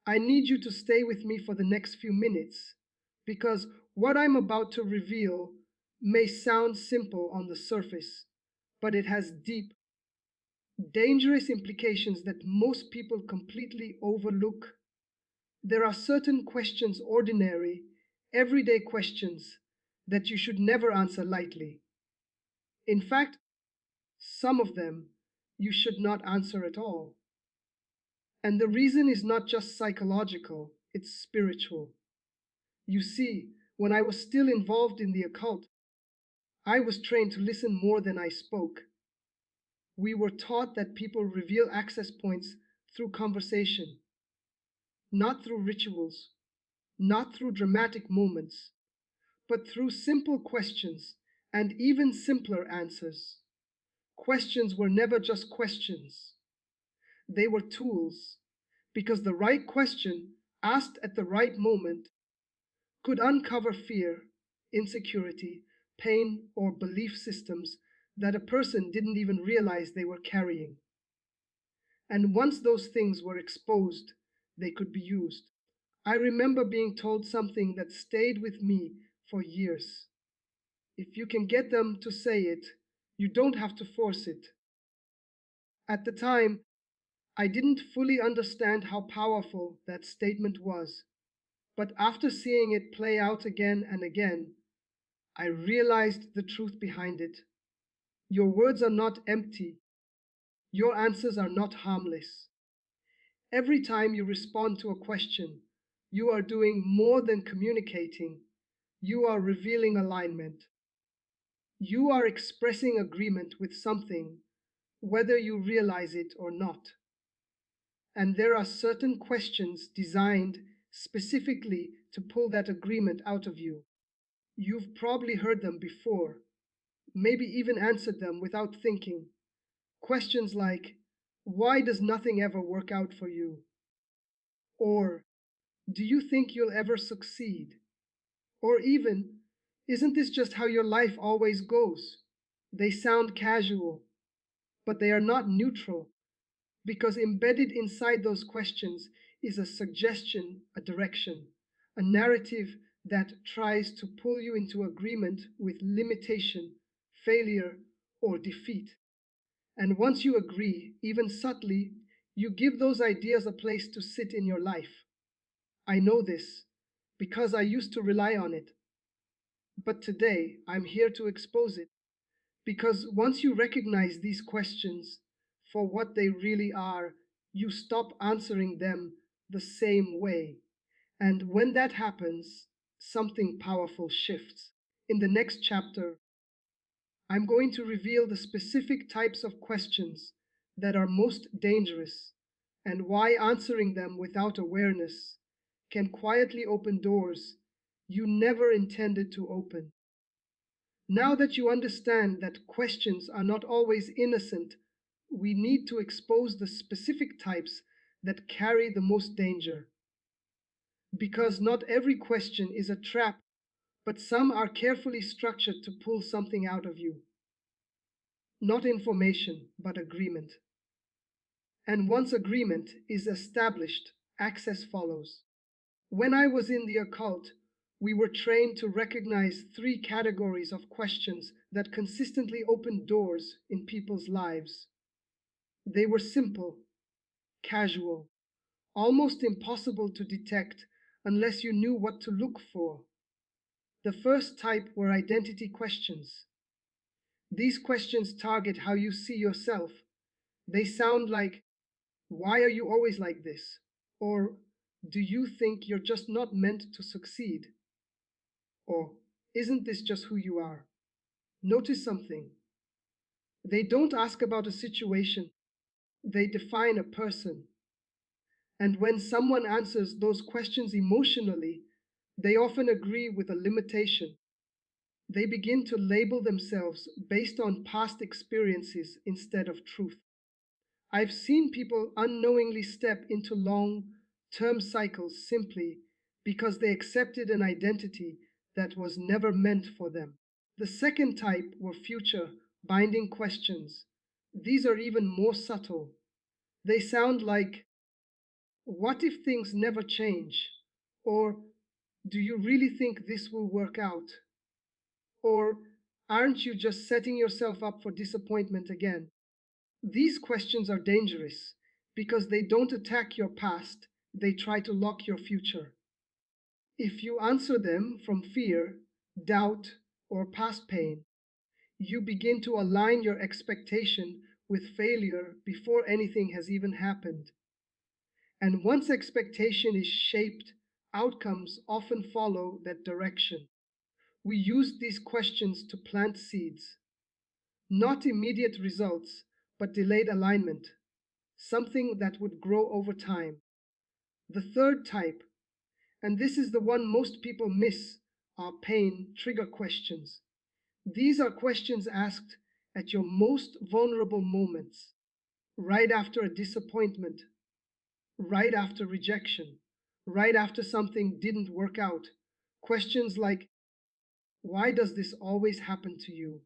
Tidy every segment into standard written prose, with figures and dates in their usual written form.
I need you to stay with me for the next few minutes because what I'm about to reveal may sound simple on the surface, but it has deep, dangerous implications that most people completely overlook. There are certain questions, ordinary, everyday questions, that you should never answer lightly. In fact, some of them you should not answer at all. And the reason is not just psychological, it's spiritual. You see, when I was still involved in the occult, I was trained to listen more than I spoke. We were taught that people reveal access points through conversation, not through rituals, not through dramatic moments, but through simple questions and even simpler answers. Questions were never just questions, they were tools, because the right question, asked at the right moment, could uncover fear, insecurity, pain, or belief systems that a person didn't even realize they were carrying. And once those things were exposed, they could be used. I remember being told something that stayed with me for years. If you can get them to say it, you don't have to force it. At the time, I didn't fully understand how powerful that statement was, but after seeing it play out again and again, I realized the truth behind it. Your words are not empty, your answers are not harmless. Every time you respond to a question, you are doing more than communicating, you are revealing alignment. You are expressing agreement with something, whether you realize it or not. And there are certain questions designed specifically to pull that agreement out of you. You've probably heard them before, maybe even answered them without thinking. Questions like, why does nothing ever work out for you? Or, do you think you'll ever succeed? Or even, isn't this just how your life always goes? They sound casual, but they are not neutral, because embedded inside those questions is a suggestion, a direction, a narrative that tries to pull you into agreement with limitation, failure, or defeat. And once you agree, even subtly, you give those ideas a place to sit in your life. I know this because I used to rely on it. But today, I'm here to expose it. Because once you recognize these questions for what they really are, you stop answering them the same way. And when that happens, something powerful shifts. In the next chapter, I'm going to reveal the specific types of questions that are most dangerous and why answering them without awareness can quietly open doors you never intended to open. Now that you understand that questions are not always innocent, we need to expose the specific types that carry the most danger. Because not every question is a trap, but some are carefully structured to pull something out of you. Not information, but agreement. And once agreement is established, access follows. When I was in the occult, we were trained to recognize three categories of questions that consistently opened doors in people's lives. They were simple, casual, almost impossible to detect unless you knew what to look for. The first type were identity questions. These questions target how you see yourself. They sound like, why are you always like this? Or, do you think you're just not meant to succeed? Or, isn't this just who you are? Notice something. They don't ask about a situation, they define a person. And when someone answers those questions emotionally, they often agree with a limitation. They begin to label themselves based on past experiences instead of truth. I've seen people unknowingly step into long term cycles simply because they accepted an identity that was never meant for them. The second type were future binding questions. These are even more subtle. They sound like, What if things never change? Or do you really think this will work out? Or aren't you just setting yourself up for disappointment again? These questions are dangerous because they don't attack your past, they try to lock your future. If you answer them from fear, doubt, or past pain, you begin to align your expectation with failure before anything has even happened. And once expectation is shaped, outcomes often follow that direction. We use these questions to plant seeds, not immediate results, but delayed alignment, something that would grow over time. The third type, and this is the one most people miss, are pain trigger questions. These are questions asked at your most vulnerable moments, right after a disappointment, right after rejection, right after something didn't work out. Questions like, why does this always happen to you?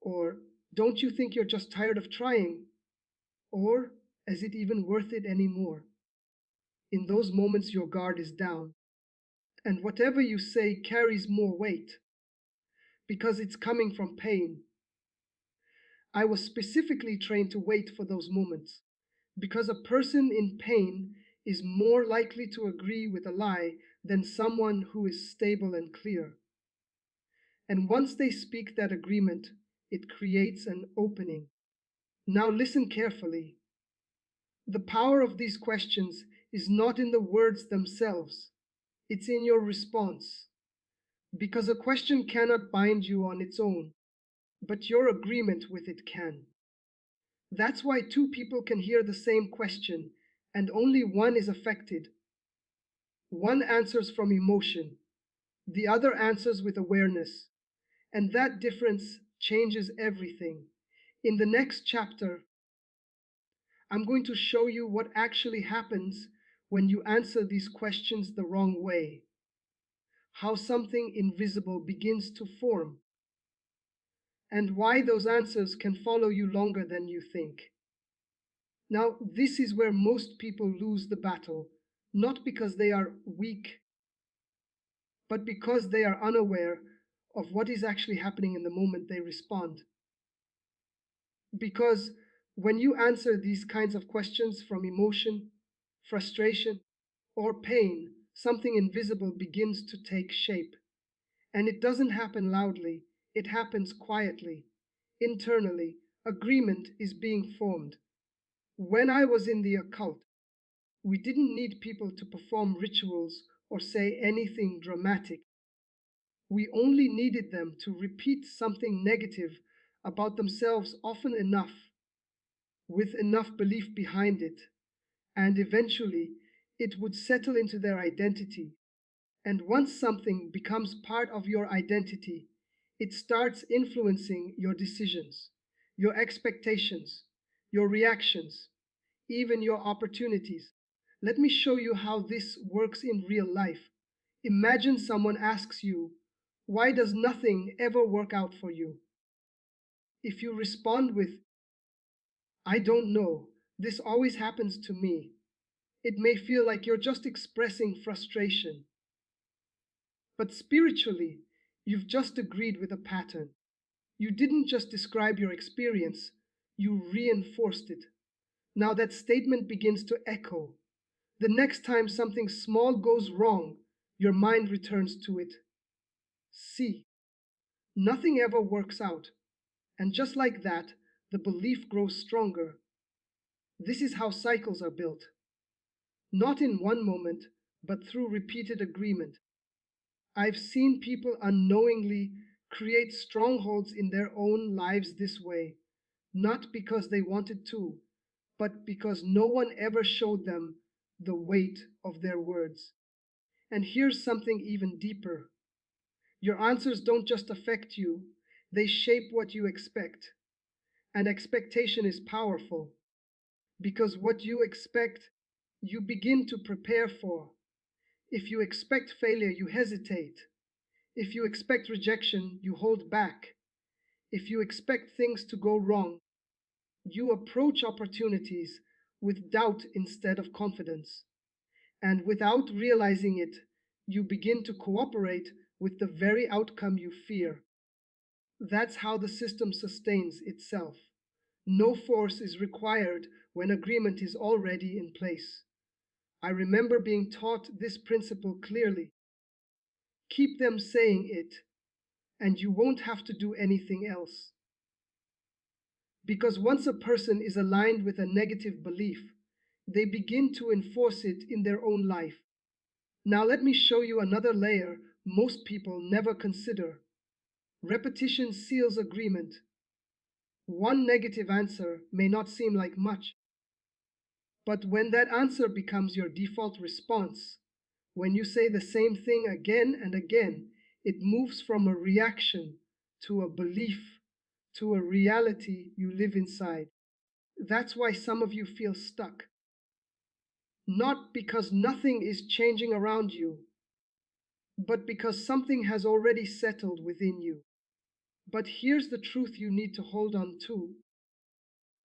Or, don't you think you're just tired of trying? Or, is it even worth it anymore? In those moments, your guard is down, and whatever you say carries more weight because it's coming from pain. I was specifically trained to wait for those moments because a person in pain is more likely to agree with a lie than someone who is stable and clear. And once they speak that agreement, it creates an opening. Now, listen carefully. The power of these questions is not in the words themselves, it's in your response. Because a question cannot bind you on its own, but your agreement with it can. That's why two people can hear the same question, and only one is affected. One answers from emotion, the other answers with awareness, and that difference changes everything. In the next chapter, I'm going to show you what actually happens when you answer these questions the wrong way, how something invisible begins to form, and why those answers can follow you longer than you think. Now, this is where most people lose the battle, not because they are weak, but because they are unaware of what is actually happening in the moment they respond. Because when you answer these kinds of questions from emotion, frustration, or pain, something invisible begins to take shape. And it doesn't happen loudly, it happens quietly, internally. Agreement is being formed. When I was in the occult, we didn't need people to perform rituals or say anything dramatic. We only needed them to repeat something negative about themselves often enough, with enough belief behind it, and eventually it would settle into their identity. And once something becomes part of your identity, it starts influencing your decisions, your expectations, your reactions, even your opportunities. Let me show you how this works in real life. Imagine someone asks you, why does nothing ever work out for you? If you respond with, I don't know, this always happens to me, it may feel like you're just expressing frustration. But spiritually, you've just agreed with a pattern. You didn't just describe your experience, you reinforced it. Now that statement begins to echo. The next time something small goes wrong, your mind returns to it. See, nothing ever works out. And just like that, the belief grows stronger. This is how cycles are built. Not in one moment, but through repeated agreement. I've seen people unknowingly create strongholds in their own lives this way, not because they wanted to, but because no one ever showed them the weight of their words. And here's something even deeper. Your answers don't just affect you, they shape what you expect. And expectation is powerful because what you expect, you begin to prepare for. If you expect failure, you hesitate. If you expect rejection, you hold back. If you expect things to go wrong, you approach opportunities with doubt instead of confidence. And without realizing it, you begin to cooperate with the very outcome you fear. That's how the system sustains itself. No force is required when agreement is already in place. I remember being taught this principle clearly. Keep them saying it, and you won't have to do anything else. Because once a person is aligned with a negative belief, they begin to enforce it in their own life. Now, let me show you another layer most people never consider. Repetition seals agreement. One negative answer may not seem like much, but when that answer becomes your default response, when you say the same thing again and again, it moves from a reaction to a belief to a reality you live inside. That's why some of you feel stuck. Not because nothing is changing around you, but because something has already settled within you. But here's the truth you need to hold on to.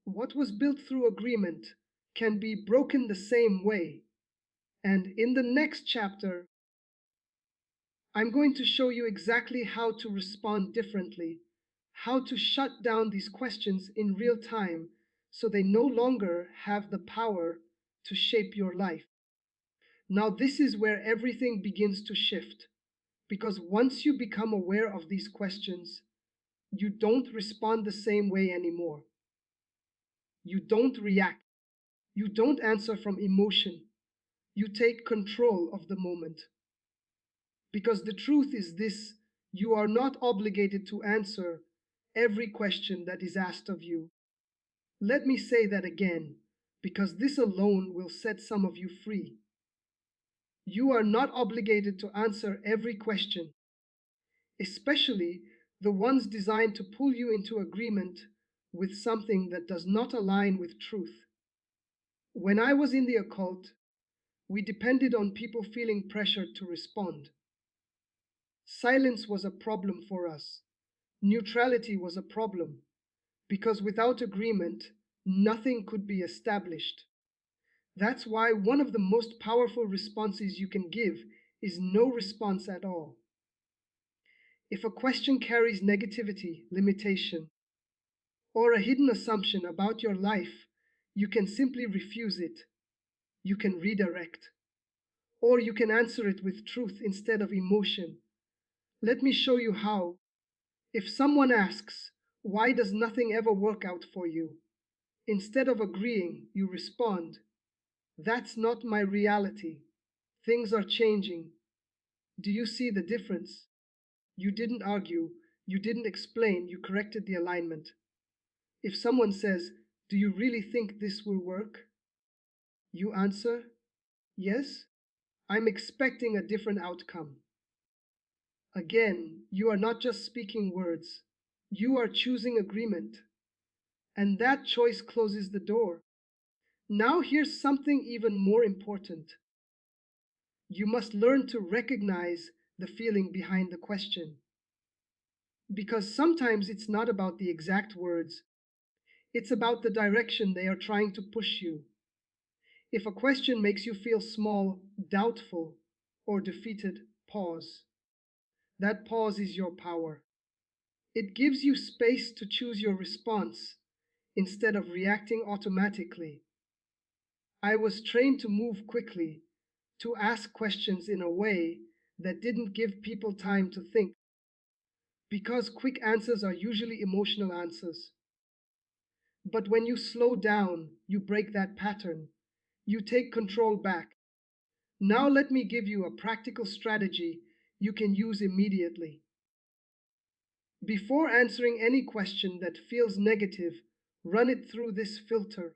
What was built through agreement can be broken the same way. And in the next chapter, I'm going to show you exactly how to respond differently, how to shut down these questions in real time so they no longer have the power to shape your life. Now, this is where everything begins to shift, because once you become aware of these questions, you don't respond the same way anymore. You don't react. You don't answer from emotion. You take control of the moment. Because the truth is this: you are not obligated to answer every question that is asked of you. Let me say that again, because this alone will set some of you free. You are not obligated to answer every question, especially the ones designed to pull you into agreement with something that does not align with truth. When I was in the occult, we depended on people feeling pressured to respond. Silence was a problem for us. Neutrality was a problem, because without agreement, nothing could be established. That's why one of the most powerful responses you can give is no response at all. If a question carries negativity, limitation, or a hidden assumption about your life, you can simply refuse it. You can redirect. Or you can answer it with truth instead of emotion. Let me show you how. If someone asks, "Why does nothing ever work out for you?" Instead of agreeing, you respond, "That's not my reality. Things are changing. Do you see the difference?" You didn't argue, you didn't explain, you corrected the alignment. If someone says, "Do you really think this will work?" You answer, "Yes, I'm expecting a different outcome." Again, you are not just speaking words, you are choosing agreement. And that choice closes the door. Now, here's something even more important. You must learn to recognize the feeling behind the question. Because sometimes it's not about the exact words, it's about the direction they are trying to push you. If a question makes you feel small, doubtful, or defeated, pause. That pause is your power. It gives you space to choose your response instead of reacting automatically. I was trained to move quickly, to ask questions in a way that didn't give people time to think, because quick answers are usually emotional answers. But when you slow down, you break that pattern. You take control back. Now, let me give you a practical strategy you can use immediately. Before answering any question that feels negative, run it through this filter.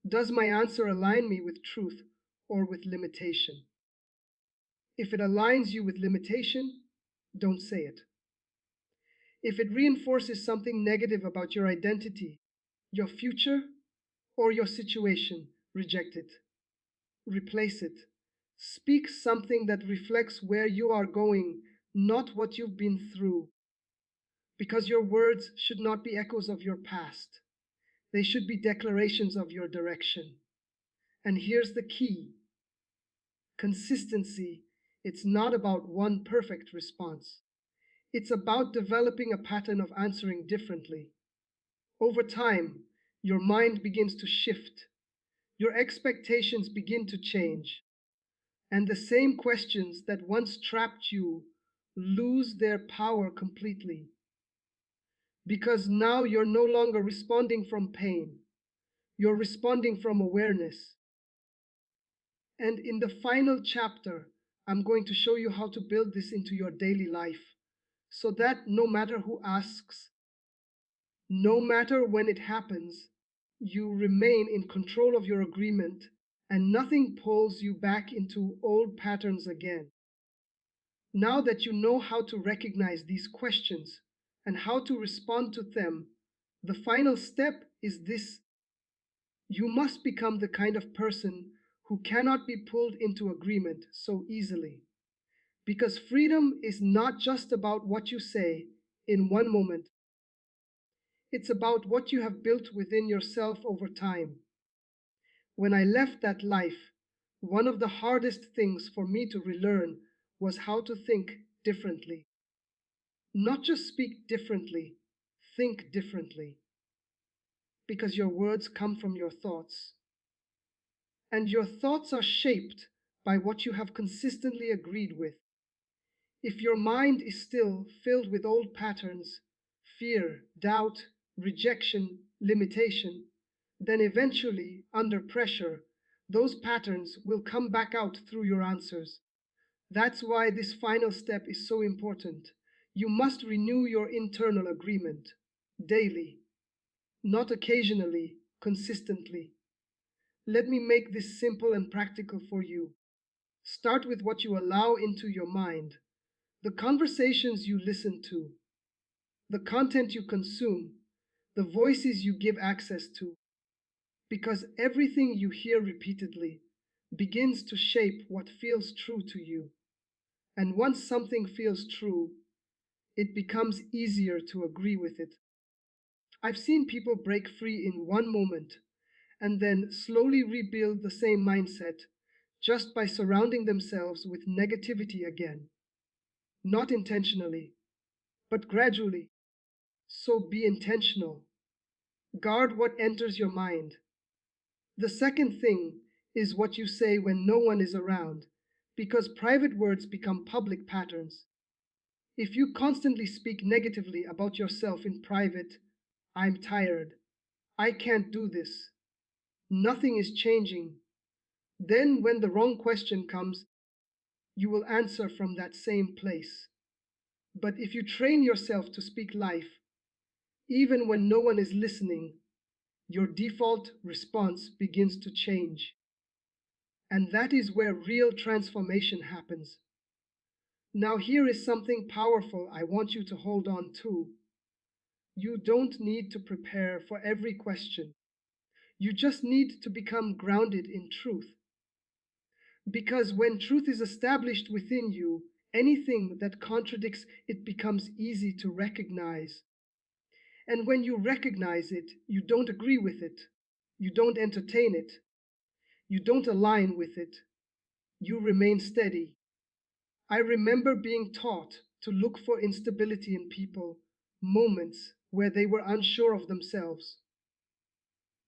Does my answer align me with truth or with limitation? If it aligns you with limitation, don't say it. If it reinforces something negative about your identity, your future, or your situation, reject it. Replace it. Speak something that reflects where you are going, not what you've been through. Because your words should not be echoes of your past. They should be declarations of your direction. And here's the key: consistency. It's not about one perfect response. It's about developing a pattern of answering differently. Over time, your mind begins to shift, your expectations begin to change, and the same questions that once trapped you lose their power completely. Because now you're no longer responding from pain, you're responding from awareness. And in the final chapter, I'm going to show you how to build this into your daily life so that no matter who asks, no matter when it happens, you remain in control of your agreement and nothing pulls you back into old patterns again. Now that you know how to recognize these questions and how to respond to them, the final step is this: you must become the kind of person who cannot be pulled into agreement so easily. Because freedom is not just about what you say in one moment, it's about what you have built within yourself over time. When I left that life, one of the hardest things for me to relearn was how to think differently. Not just speak differently, think differently. Because your words come from your thoughts. And your thoughts are shaped by what you have consistently agreed with. If your mind is still filled with old patterns, fear, doubt, rejection, limitation, then eventually, under pressure, those patterns will come back out through your answers. That's why this final step is so important. You must renew your internal agreement daily, not occasionally, consistently. Let me make this simple and practical for you. Start with what you allow into your mind, the conversations you listen to, the content you consume, the voices you give access to, because everything you hear repeatedly begins to shape what feels true to you. And once something feels true, it becomes easier to agree with it. I've seen people break free in one moment and then slowly rebuild the same mindset just by surrounding themselves with negativity again. Not intentionally, but gradually. So be intentional. Guard what enters your mind. The second thing is what you say when no one is around, because private words become public patterns. If you constantly speak negatively about yourself in private, "I'm tired," "I can't do this," "nothing is changing," then when the wrong question comes, you will answer from that same place. But if you train yourself to speak life, even when no one is listening, your default response begins to change. And that is where real transformation happens. Now, here is something powerful I want you to hold on to. You don't need to prepare for every question. You just need to become grounded in truth. Because when truth is established within you, anything that contradicts it becomes easy to recognize. And when you recognize it, you don't agree with it. You don't entertain it. You don't align with it. You remain steady. I remember being taught to look for instability in people, moments where they were unsure of themselves,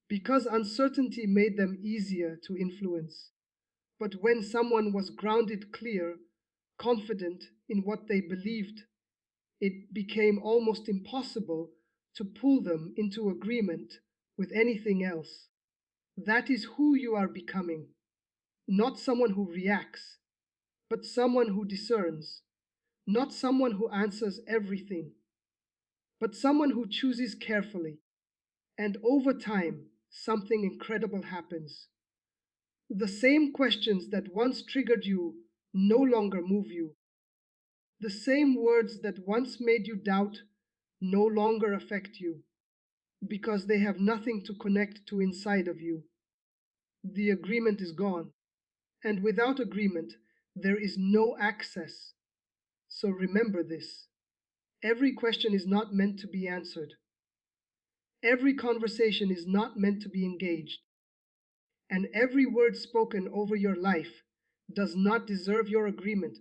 because uncertainty made them easier to influence. But when someone was grounded, clear, confident in what they believed, it became almost impossible to pull them into agreement with anything else. That is who you are becoming, not someone who reacts, but someone who discerns, not someone who answers everything, but someone who chooses carefully. And over time, something incredible happens. The same questions that once triggered you no longer move you. The same words that once made you doubt no longer affect you, because they have nothing to connect to inside of you. The agreement is gone. And without agreement, there is no access. So remember this. Every question is not meant to be answered. Every conversation is not meant to be engaged, and every word spoken over your life does not deserve your agreement.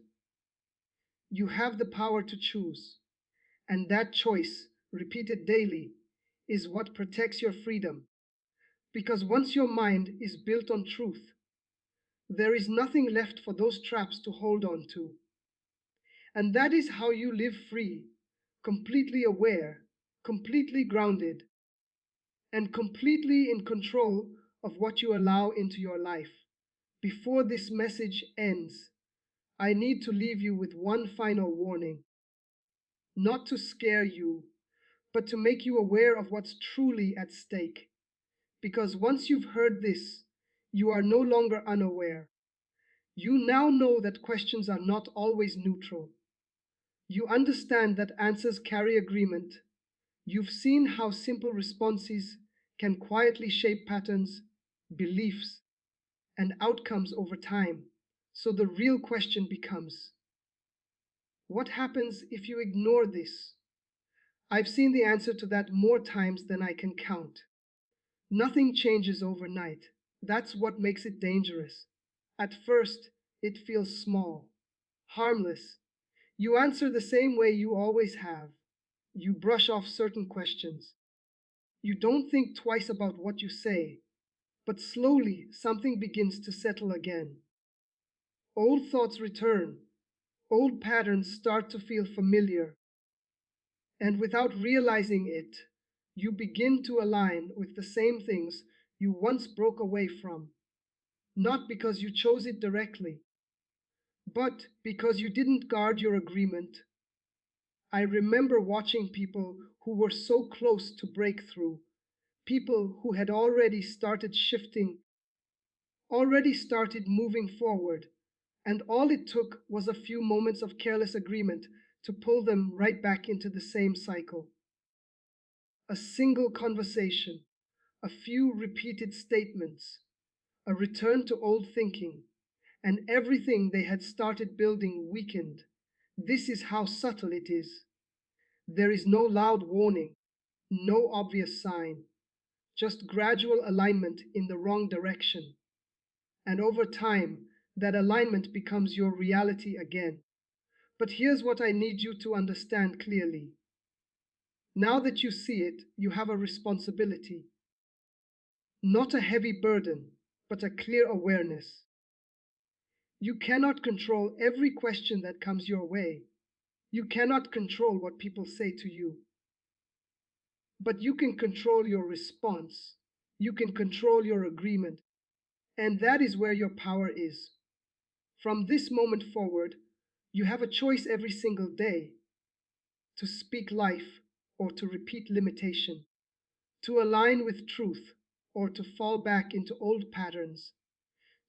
You have the power to choose, and that choice, repeated daily, is what protects your freedom. Because once your mind is built on truth, there is nothing left for those traps to hold on to. And that is how you live free, completely aware, completely grounded, and completely in control of what you allow into your life. Before this message ends, I need to leave you with one final warning, not to scare you, but to make you aware of what's truly at stake. Because once you've heard this, you are no longer unaware. You now know that questions are not always neutral. You understand that answers carry agreement. You've seen how simple responses can quietly shape patterns, beliefs, and outcomes over time. So the real question becomes, what happens if you ignore this? I've seen the answer to that more times than I can count. Nothing changes overnight. That's what makes it dangerous. At first, it feels small, harmless. You answer the same way you always have. You brush off certain questions. You don't think twice about what you say, but slowly something begins to settle again. Old thoughts return, old patterns start to feel familiar, and without realizing it, you begin to align with the same things you once broke away from, not because you chose it directly, but because you didn't guard your agreement. I remember watching people who were so close to breakthrough, people who had already started shifting, already started moving forward, and all it took was a few moments of careless agreement to pull them right back into the same cycle. A single conversation, a few repeated statements, a return to old thinking, and everything they had started building weakened. This is how subtle it is. There is no loud warning, no obvious sign, just gradual alignment in the wrong direction. And over time, that alignment becomes your reality again. But here's what I need you to understand clearly. Now that you see it, you have a responsibility. Not a heavy burden, but a clear awareness. You cannot control every question that comes your way. You cannot control what people say to you. But you can control your response. You can control your agreement. And that is where your power is. From this moment forward, you have a choice every single day to speak life or to repeat limitation, to align with truth or to fall back into old patterns,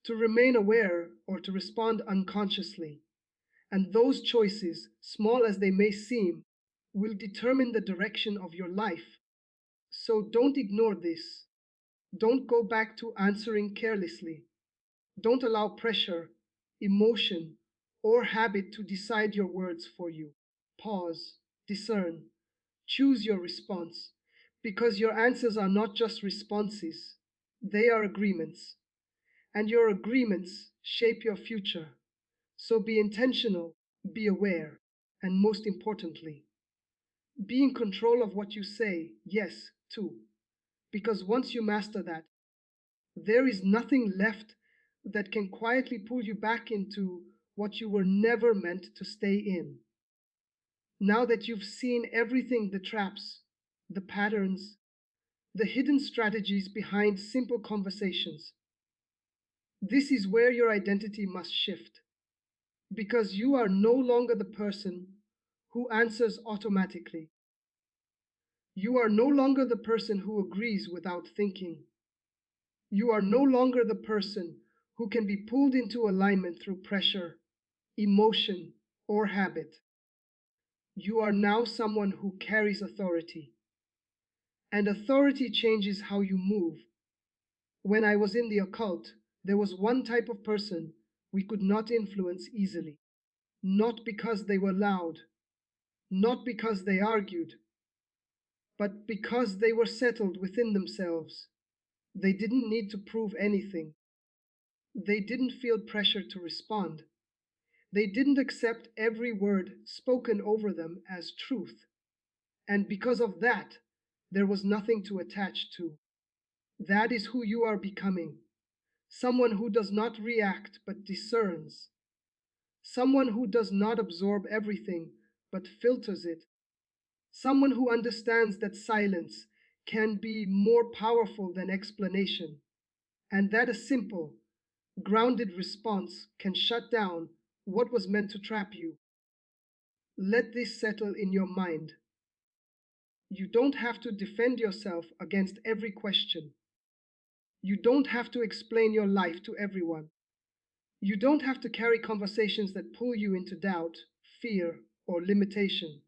to remain aware or to respond unconsciously. And those choices, small as they may seem, will determine the direction of your life. So don't ignore this. Don't go back to answering carelessly. Don't allow pressure, emotion, or habit to decide your words for you. Pause, discern, choose your response, because your answers are not just responses, they are agreements, and your agreements shape your future. So be intentional, be aware, and most importantly, be in control of what you say, yes, too, because once you master that, there is nothing left that can quietly pull you back into what you were never meant to stay in. Now that you've seen everything, the traps, the patterns, the hidden strategies behind simple conversations, this is where your identity must shift. Because you are no longer the person who answers automatically. You are no longer the person who agrees without thinking. You are no longer the person who can be pulled into alignment through pressure, emotion, or habit. You are now someone who carries authority. And authority changes how you move. When I was in the occult, there was one type of person we could not influence easily. Not because they were loud, not because they argued, but because they were settled within themselves. They didn't need to prove anything. They didn't feel pressure to respond. They didn't accept every word spoken over them as truth. And because of that, there was nothing to attach to. That is who you are becoming. Someone who does not react but discerns. Someone who does not absorb everything but filters it. Someone who understands that silence can be more powerful than explanation, and that a simple, grounded response can shut down what was meant to trap you. Let this settle in your mind. You don't have to defend yourself against every question. You don't have to explain your life to everyone. You don't have to carry conversations that pull you into doubt, fear, or limitation.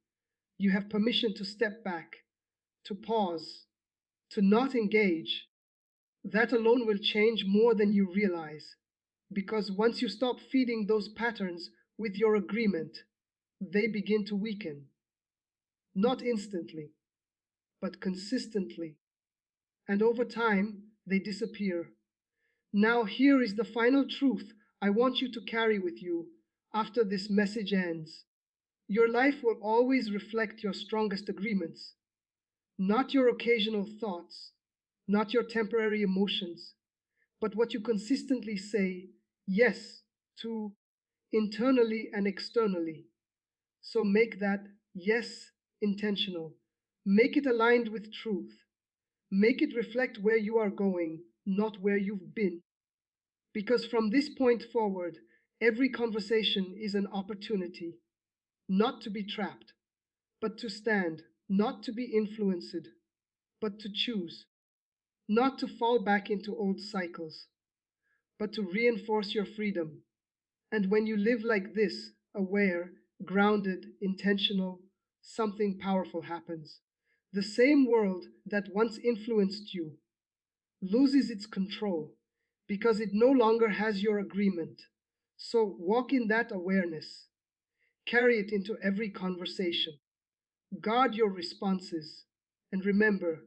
You have permission to step back, to pause, to not engage. That alone will change more than you realize. Because once you stop feeding those patterns with your agreement, they begin to weaken. Not instantly, but consistently. And over time, they disappear. Now, here is the final truth I want you to carry with you after this message ends. Your life will always reflect your strongest agreements, not your occasional thoughts, not your temporary emotions, but what you consistently say yes to internally and externally. So make that yes intentional. Make it aligned with truth. Make it reflect where you are going, not where you've been. Because from this point forward, every conversation is an opportunity, not to be trapped, but to stand, not to be influenced, but to choose, not to fall back into old cycles, but to reinforce your freedom. And when you live like this, aware, grounded, intentional, something powerful happens. The same world that once influenced you loses its control because it no longer has your agreement. So walk in that awareness. Carry it into every conversation. Guard your responses. And remember,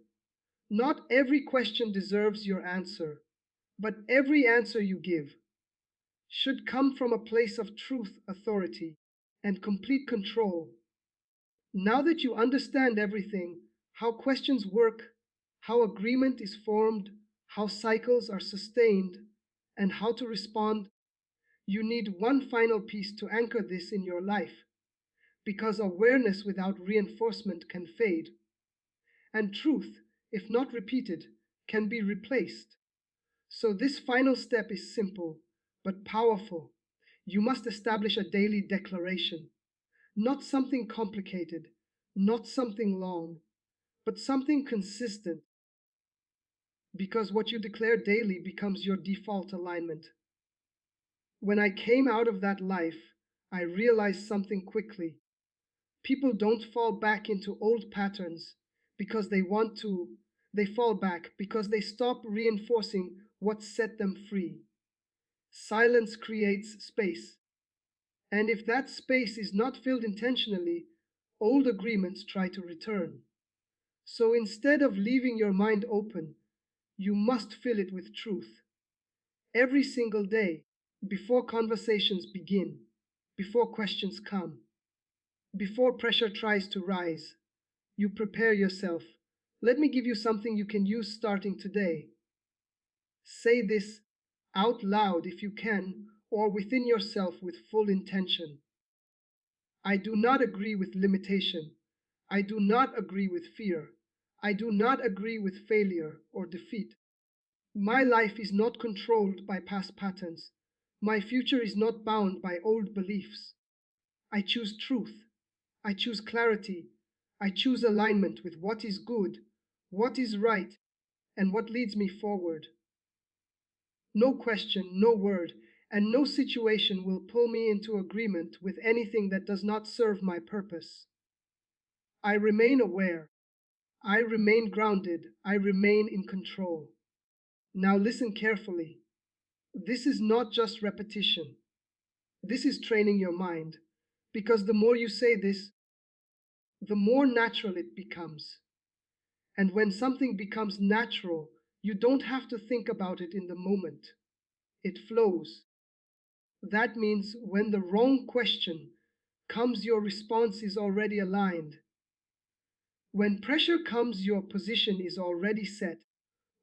not every question deserves your answer, but every answer you give should come from a place of truth, authority, and complete control. Now that you understand everything, how questions work, how agreement is formed, how cycles are sustained, and how to respond, you need one final piece to anchor this in your life, because awareness without reinforcement can fade, and truth, if not repeated, can be replaced. So, this final step is simple but powerful. You must establish a daily declaration, not something complicated, not something long, but something consistent, because what you declare daily becomes your default alignment. When I came out of that life, I realized something quickly. People don't fall back into old patterns because they want to, they fall back because they stop reinforcing what set them free. Silence creates space. And if that space is not filled intentionally, old agreements try to return. So instead of leaving your mind open, you must fill it with truth. Every single day, before conversations begin, before questions come, before pressure tries to rise, you prepare yourself. Let me give you something you can use starting today. Say this out loud if you can, or within yourself with full intention. I do not agree with limitation. I do not agree with fear. I do not agree with failure or defeat. My life is not controlled by past patterns. My future is not bound by old beliefs. I choose truth. I choose clarity. I choose alignment with what is good, what is right, and what leads me forward. No question, no word, and no situation will pull me into agreement with anything that does not serve my purpose. I remain aware. I remain grounded. I remain in control. Now listen carefully. This is not just repetition. This is training your mind. Because the more you say this, the more natural it becomes. And when something becomes natural, you don't have to think about it in the moment. It flows. That means when the wrong question comes, your response is already aligned. When pressure comes, your position is already set.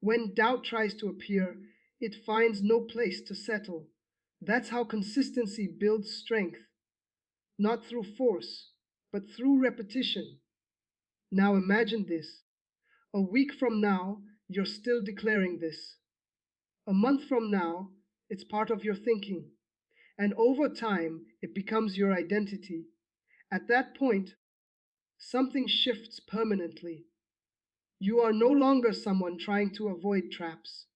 When doubt tries to appear, it finds no place to settle. That's how consistency builds strength, not through force, but through repetition. Now imagine this. A week from now, you're still declaring this. A month from now, it's part of your thinking. And over time, it becomes your identity. At that point, something shifts permanently. You are no longer someone trying to avoid traps.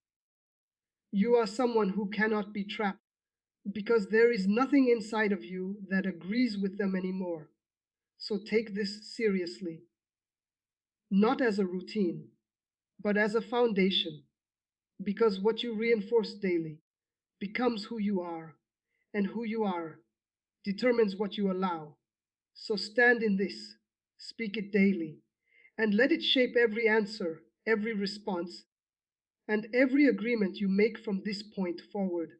You are someone who cannot be trapped because there is nothing inside of you that agrees with them anymore. So take this seriously, not as a routine, but as a foundation, because what you reinforce daily becomes who you are, and who you are determines what you allow. So stand in this, speak it daily, and let it shape every answer, every response, and every agreement you make from this point forward.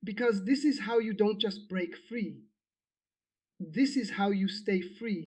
Because this is how you don't just break free, this is how you stay free.